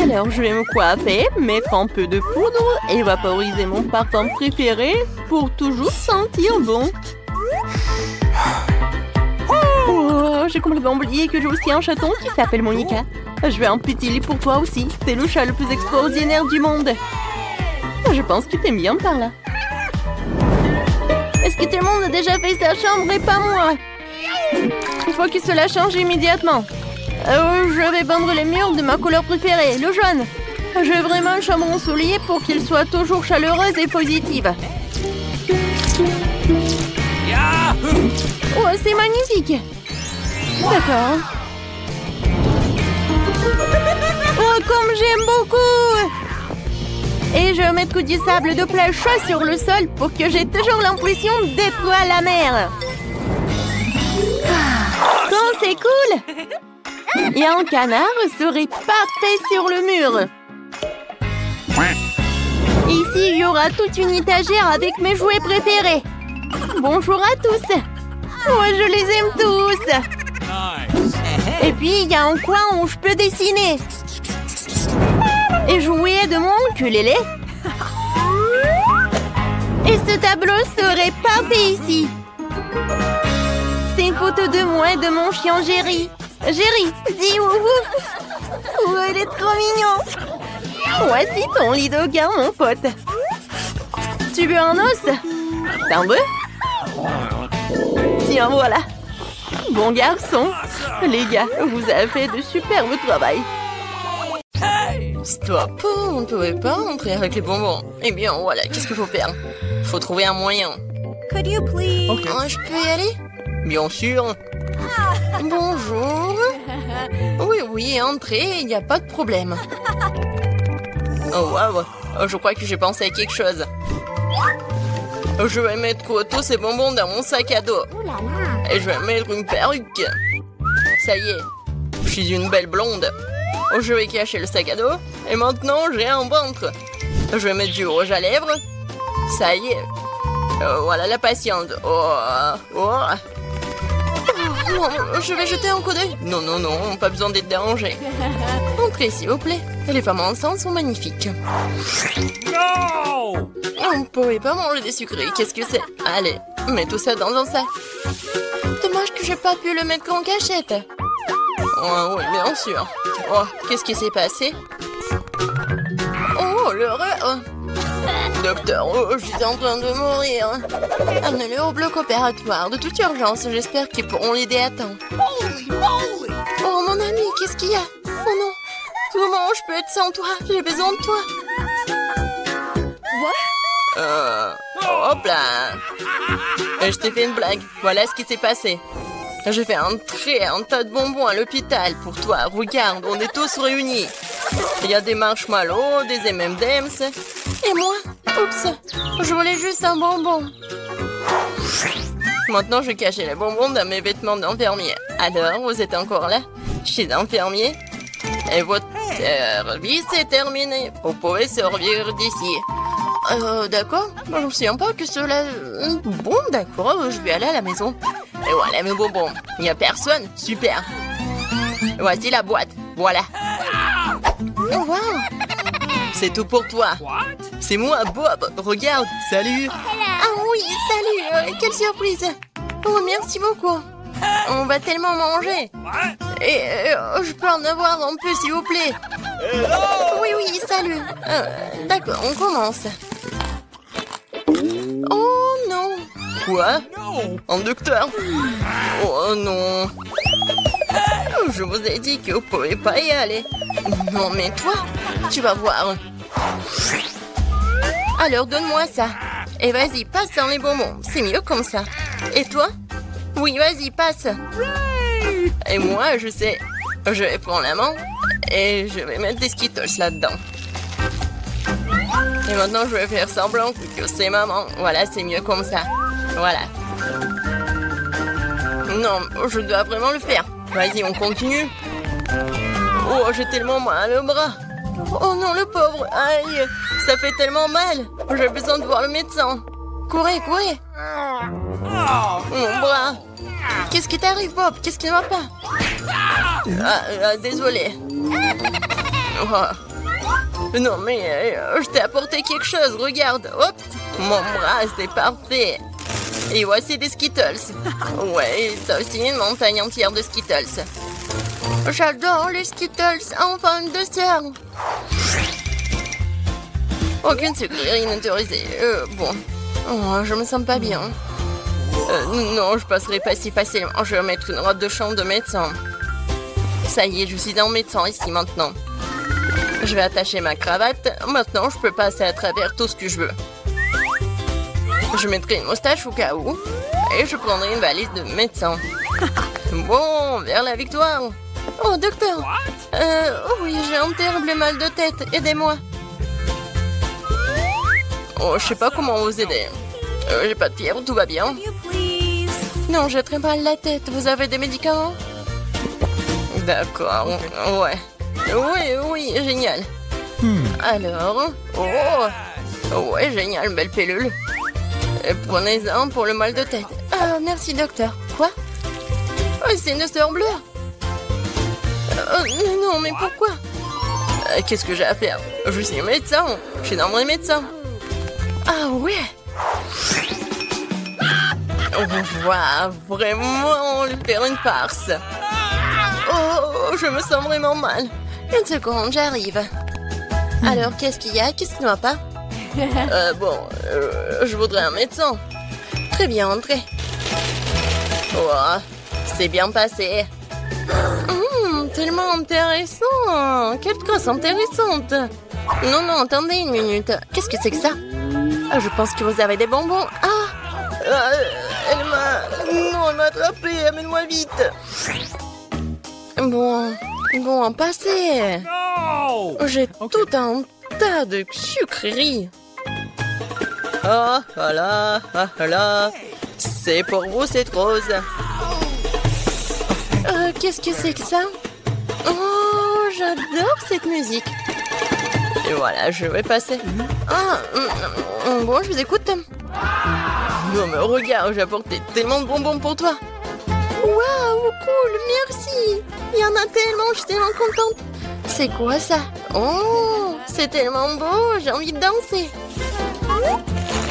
Alors, je vais me coiffer, mettre un peu de poudre et vaporiser mon parfum préféré pour toujours sentir bon. Oh, Oh, j'ai complètement oublié que j'ai aussi un chaton qui s'appelle Monica. Je vais un petit lit pour toi aussi. C'est le chat le plus extraordinaire du monde. Je pense que t'aimes bien par là. Est-ce que tout le monde a déjà fait sa chambre et pas moi? Il faut que cela change immédiatement. Je vais peindre les murs de ma couleur préférée, le jaune. Je veux vraiment une chambre ensoleillée pour qu'elle soit toujours chaleureuse et positive. Oh, c'est magnifique. D'accord. Oh, comme j'aime beaucoup. Et je vais mettre du sable de plage chaud sur le sol pour que j'ai toujours l'impression d'être à la mer. Oh, c'est cool. Et un canard serait parfait sur le mur. Ici, il y aura toute une étagère avec mes jouets préférés. Bonjour à tous. Oh, je les aime tous. Et puis, il y a un coin où je peux dessiner. Et jouer de mon ukulélé. Et ce tableau serait parfait ici. C'est une photo de moi et de mon chien Jerry. Jerry, dis ouf ouf. Oh, il est trop mignon. Voici ton lit de gars, mon pote. Tu veux un os? T'en veux? Tiens, voilà. Bon garçon. Les gars, vous avez fait de superbes travail. Stop, on ne pouvait pas entrer avec les bonbons. Eh bien, voilà, qu'est-ce qu'il faut faire? Faut trouver un moyen. Could you please? Okay. Je peux y aller? Bien sûr. Bonjour. Oui, entrez, il n'y a pas de problème. Oh, waouh, je crois que j'ai pensé à quelque chose. Je vais mettre tous ces bonbons dans mon sac à dos. Et je vais mettre une perruque. Ça y est, je suis une belle blonde. Je vais cacher le sac à dos. Et maintenant, j'ai un ventre. Je vais mettre du rouge à lèvres. Ça y est. Voilà la patiente. Non, je vais jeter un coup d'œil. Non, pas besoin d'être dérangé. Entrez, s'il vous plaît. Les femmes enceintes sont magnifiques. No! On ne pouvait pas manger des sucreries. Qu'est-ce que c'est? Allez, mets tout ça dans un sac. Dommage que j'ai pas pu le mettre en cachette. Oh, oui, bien sûr. Oh, qu'est-ce qui s'est passé? Oh, l'horreur! Docteur, je suis en train de mourir. Amenez-le au bloc opératoire de toute urgence. J'espère qu'ils pourront l'aider à temps. Oh, mon ami, qu'est-ce qu'il y a? Oh non! Comment je peux être sans toi? J'ai besoin de toi. Hop là. Je t'ai fait une blague. Voilà ce qui s'est passé. J'ai fait un tas de bonbons à l'hôpital pour toi. Regarde, on est tous réunis. Il y a des marshmallows, des M&M's. Et moi? Oups, je voulais juste un bonbon. Maintenant, je cachais les bonbons dans mes vêtements d'infirmier. Alors, vous êtes encore là? Je suis infirmier. Et votre service est terminé. Vous pouvez sortir d'ici. D'accord. Je ne me souviens pas que cela... Bon, d'accord, je vais aller à la maison. Et voilà mes bonbons. Il n'y a personne? Super. Voici la boîte. Voilà. Oh, wow. C'est tout pour toi. C'est moi, Bob. Regarde. Salut. Ah oui, salut. Quelle surprise. Oh, merci beaucoup. On va tellement manger. Et je peux en avoir un peu, s'il vous plaît? Oui, salut. D'accord, on commence. Oh non. Quoi? Un docteur? Oh non. Je vous ai dit que vous ne pouvez pas y aller. Non, mais toi, tu vas voir. Alors, donne-moi ça. Et vas-y, passe dans les bonbons. C'est mieux comme ça. Et toi? Oui, vas-y, passe. Et moi, je sais. Je vais prendre la main et je vais mettre des Skittles là-dedans. Et maintenant, je vais faire semblant que c'est maman. Voilà, c'est mieux comme ça. Voilà. Non, je dois vraiment le faire. Vas-y, on continue. Oh, j'ai tellement mal au bras. Oh non, le pauvre. Aïe, ça fait tellement mal. J'ai besoin de voir le médecin. Courez. Mon bras. Qu'est-ce qui t'arrive, Bob? Qu'est-ce qui ne va pas? Désolé. Oh. Non, mais je t'ai apporté quelque chose. Regarde. Hop. Mon bras, c'est parfait. Et voici des Skittles. Ouais, t'as aussi une montagne entière de Skittles. J'adore les Skittles. Enfin, une dessert. Aucune sucrerie inautorisée. Bon. Oh, je me sens pas bien. Non, je passerai pas si facilement. Je vais mettre une robe de chambre de médecin. Ça y est, je suis en médecin ici maintenant. Je vais attacher ma cravate. Maintenant, je peux passer à travers tout ce que je veux. Je mettrai une moustache au cas où. Et je prendrai une valise de médecin. Bon, vers la victoire. Oh, docteur. Oh oui, j'ai un terrible mal de tête. Aidez-moi. Oh, je sais pas comment vous aider. J'ai pas de fièvre, tout va bien. Non, j'ai très mal la tête. Vous avez des médicaments? D'accord, ouais. Oui, génial. Alors, oh, ouais, génial, belle pilule. Prenez-en pour le mal de tête. Ah, merci, docteur. Quoi? Oh, c'est une sœur bleue. Non, mais pourquoi? Qu'est-ce que j'ai à faire? Je suis médecin. Je suis dans mon médecin. Ah ouais. On va vraiment lui faire une farce. Oh, je me sens vraiment mal. Une seconde, j'arrive. Alors, qu'est-ce qu'il y a? Qu'est-ce qui ne va pas? Je voudrais un médecin. Très bien, entrez. Oh, c'est bien passé. Tellement intéressant. Quelle grosse intéressante. Non, attendez une minute. Qu'est-ce que c'est que ça? Je pense que vous avez des bonbons. Elle m'a attrapé. Amène-moi vite. Bon, passez. J'ai tout un tas de sucreries. Ah là. C'est pour vous, cette rose. Qu'est-ce que c'est que ça? Oh, j'adore cette musique. Et voilà, je vais passer. Bon, je vous écoute. Non, mais regarde, j'ai apporté tellement de bonbons pour toi. Waouh, cool, merci. Il y en a tellement, je suis tellement contente. C'est quoi ça? Oh, c'est tellement beau, j'ai envie de danser.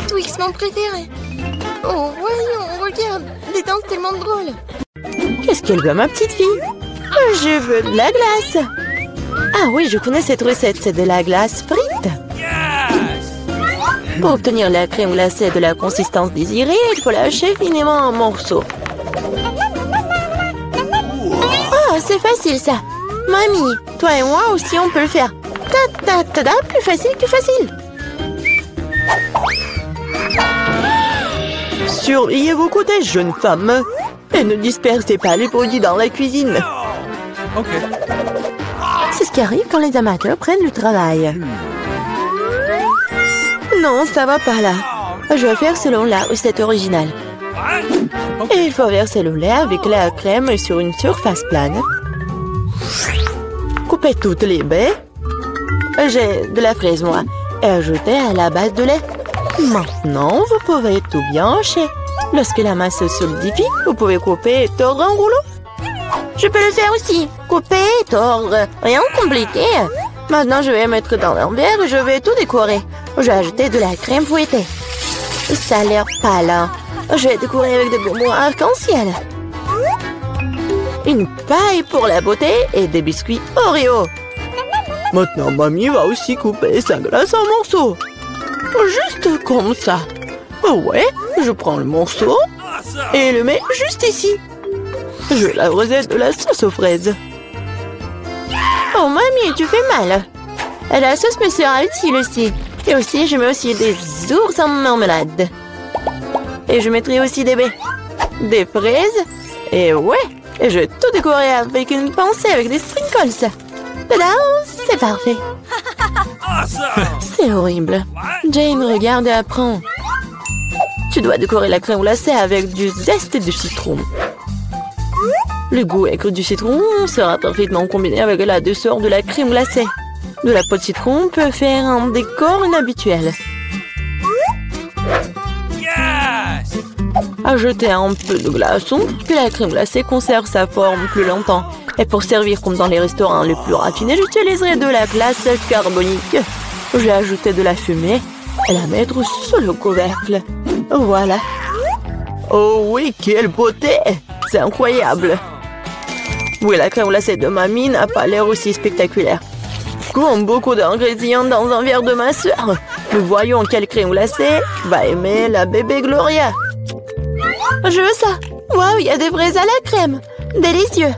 Twix, mon préféré. Oh, voyons, regarde, des danses tellement drôles. Qu'est-ce qu'elle veut, ma petite fille? Je veux de la glace. Ah oui, je connais cette recette, c'est de la glace frite. Pour obtenir la crème glacée de la consistance désirée, il faut lâcher finement en morceaux. Ah, c'est facile ça. Mamie, toi et moi aussi on peut le faire. Ta-ta-ta-ta, plus facile. Surveillez vos côtés, jeune femme. Et ne dispersez pas les produits dans la cuisine. Ok. C'est ce qui arrive quand les amateurs prennent le travail. Non, ça va pas là. Je vais faire selon la recette originale. Et il faut verser le lait avec la crème sur une surface plane. Coupez toutes les baies. J'ai de la fraise, moi. Et ajoutez à la base de lait. Maintenant, vous pouvez tout bien hacher. Lorsque la masse se solidifie, vous pouvez couper et tordre en rouleau. Je peux le faire aussi. Couper et tordre. Rien de compliqué. Maintenant, je vais mettre dans un verre et je vais tout décorer. Je vais ajouter de la crème fouettée. Ça a l'air pâle, hein. Je vais décorer avec des bonbons arc-en-ciel. Une paille pour la beauté et des biscuits Oreo. Maintenant, mamie va aussi couper sa glace en morceaux. Juste comme ça. Ouais, je prends le morceau et le mets juste ici. Je vais l'arroser de la sauce aux fraises. Oh, mamie, tu fais mal. La sauce me sera utile aussi. Et aussi, je mets aussi des ours en marmelade. Et je mettrai aussi des baies. Des fraises. Et ouais, et je vais tout décorer avec une pensée avec des sprinkles. Tada, c'est parfait. C'est horrible. Jane, regarde et apprends. Tu dois décorer la crème glacée avec du zeste de citron. Le goût aigre du citron sera parfaitement combiné avec la douceur de la crème glacée. De la peau de citron peut faire un décor inhabituel. Ajoutez un peu de glaçon, puis la crème glacée conserve sa forme plus longtemps. Et pour servir comme dans les restaurants les plus raffinés, j'utiliserai de la glace carbonique. Je vais ajouter de la fumée et la mettre sur le couvercle. Voilà. Oh oui, quelle beauté! C'est incroyable! Oui, la crème glacée de mamie n'a pas l'air aussi spectaculaire. Comme beaucoup d'ingrédients dans un verre de ma soeur. Nous voyons quelle crème glacée va aimer la bébé Gloria. Je veux ça. Waouh, il y a des fraises à la crème. Délicieux.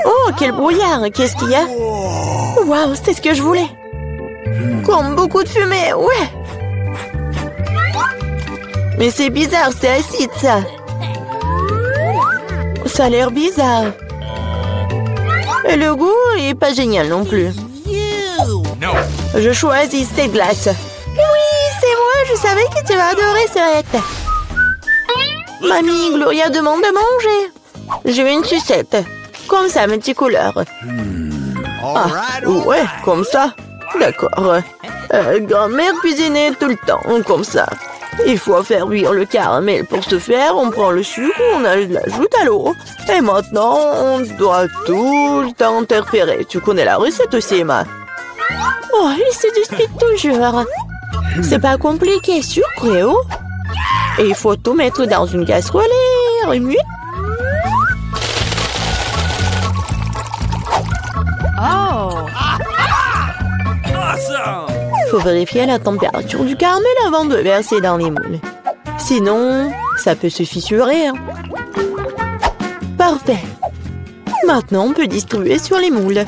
Oh, quel brouillard! Qu'est-ce qu'il y a? Waouh, c'est ce que je voulais. Comme beaucoup de fumée, ouais! Mais c'est bizarre, c'est acide, ça. Ça a l'air bizarre. Et le goût est pas génial non plus. No. Je choisis cette glace. Oui, c'est moi, je savais que tu vas adorer cette. Mamie, Gloria demande de manger. Je veux une sucette. Comme ça, multicouleur. Ah, ouais, comme ça. D'accord. Grand-mère cuisinait tout le temps, comme ça. Il faut faire cuire le caramel. Pour ce faire, on prend le sucre, on l'ajoute à l'eau. Et maintenant, on doit tout le temps interférer. Tu connais la recette aussi, Emma? Oh, il se dispute toujours. C'est pas compliqué, sucre et eau. Et il faut tout mettre dans une casserole et remuer. Oh. Awesome. Il faut vérifier la température du caramel avant de verser dans les moules. Sinon, ça peut se fissurer. Parfait. Maintenant, on peut distribuer sur les moules.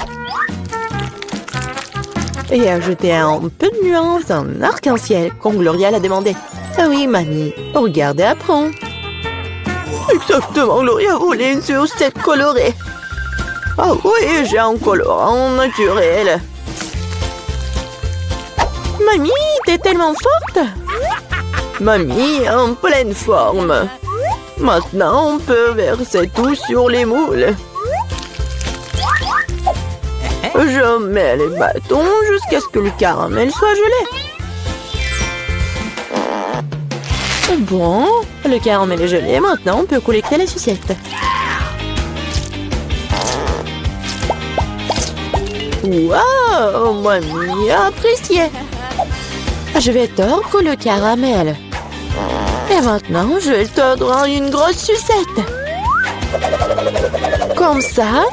Et ajouter un peu de nuance, un arc-en-ciel, comme Gloria l'a demandé. Ah oui, mamie, regardez, apprends. Exactement, Gloria voulait une sucette colorée. Ah oui, j'ai un colorant naturel. Mamie, t'es tellement forte. Mamie, en pleine forme. Maintenant, on peut verser tout sur les moules. Je mets les bâtons jusqu'à ce que le caramel soit gelé. Bon, le caramel est gelé. Maintenant, on peut collecter les sucettes. Waouh, mamie a apprécié. Je vais tordre le caramel. Et maintenant, je vais tordre en une grosse sucette. Comme ça.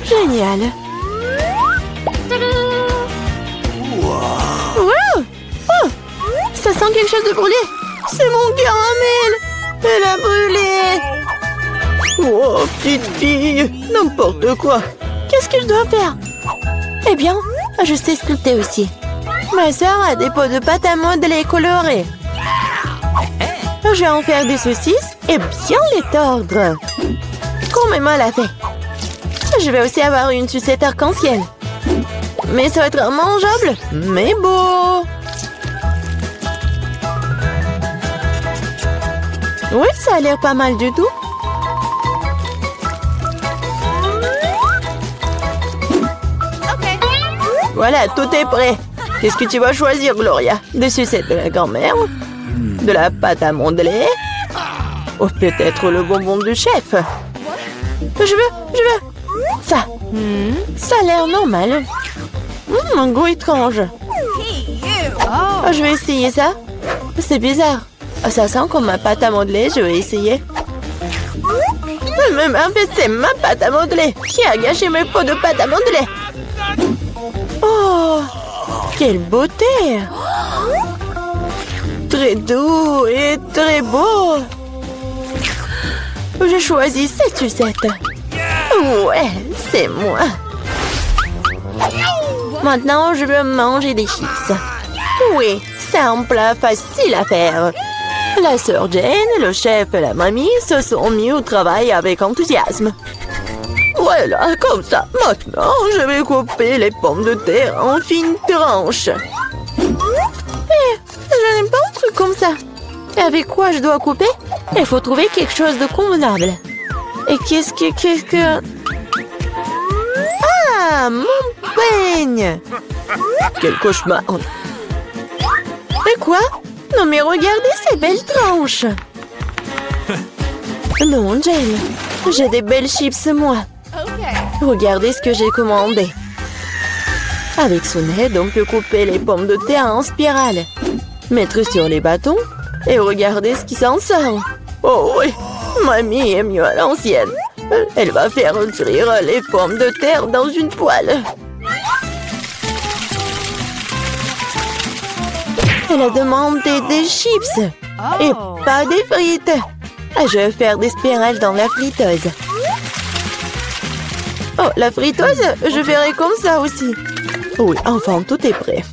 Génial. Wow. Oh, ça sent quelque chose de brûlé. C'est mon caramel. Elle a brûlé. Oh, petite fille. N'importe quoi. Qu'est-ce que je dois faire? Eh bien, je sais sculpter aussi. Ma soeur a des pots de pâte à modeler colorés. Je vais en faire des saucisses et bien les tordre. Comme Emma l'a fait. Je vais aussi avoir une sucette arc-en-ciel. Mais ça va être mangeable, mais beau. Oui, ça a l'air pas mal du tout. Voilà, tout est prêt. Qu'est-ce que tu vas choisir, Gloria? Des sucettes de la grand-mère? De la pâte à modeler? Ou peut-être le bonbon du chef? Je veux. Ça. Ça a l'air normal. Un goût étrange. Oh. Je vais essayer ça. C'est bizarre. Ça sent comme ma pâte à modeler. Je vais essayer. Mais en fait, c'est ma pâte à modeler. Qui a gâché mes pots de pâte à modeler? Oh, quelle beauté! Très doux et très beau. J'ai choisi cette sucette. Ouais, c'est moi. Maintenant, je veux manger des chips. Oui, c'est un plat facile à faire. La sœur Jane, le chef et la mamie se sont mis au travail avec enthousiasme. Voilà, comme ça. Maintenant, je vais couper les pommes de terre en fines tranches. Je n'aime pas un truc comme ça. Et avec quoi je dois couper? Il faut trouver quelque chose de convenable. Et qu'est-ce que... Ah, mon peigne! Quel cauchemar! Et quoi? Non mais regardez ces belles tranches! Non, Jane, j'ai des belles chips, moi. Regardez ce que j'ai commandé. Avec son aide, on peut couper les pommes de terre en spirale. Mettre sur les bâtons et regarder ce qui s'en sort. Oh oui, mamie est mieux à l'ancienne. Elle va faire cuire les pommes de terre dans une poêle. Elle a demandé des chips et pas des frites. Je vais faire des spirales dans la friteuse. Oh, la friteuse, je ferai comme ça aussi. Oui, enfin, tout est prêt.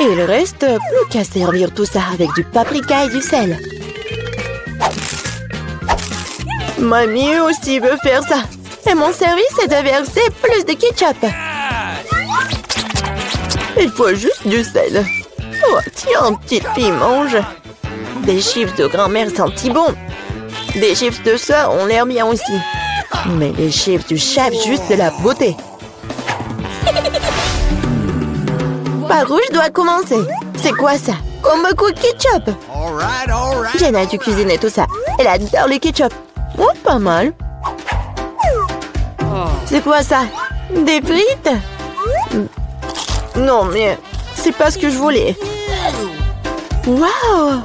Et il reste plus qu'à servir tout ça avec du paprika et du sel. Mamie aussi veut faire ça. Et mon service est de verser plus de ketchup. Il faut juste du sel. Oh, tiens, petite fille, mange. Des chips de grand-mère sentent si bon. Des chips de soeur ont l'air bien aussi. Mais les chips du chef, juste de la beauté. Par où je dois commencer? C'est quoi ça? Comme beaucoup de ketchup. Jenna a dû cuisiner tout ça. Elle adore le ketchup. Oh, pas mal. C'est quoi ça? Des frites? Non, mais c'est pas ce que je voulais. Waouh!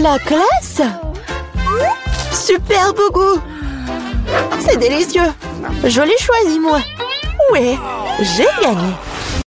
La classe! Superbe goût! C'est délicieux! Je l'ai choisi, moi! Ouais, j'ai gagné!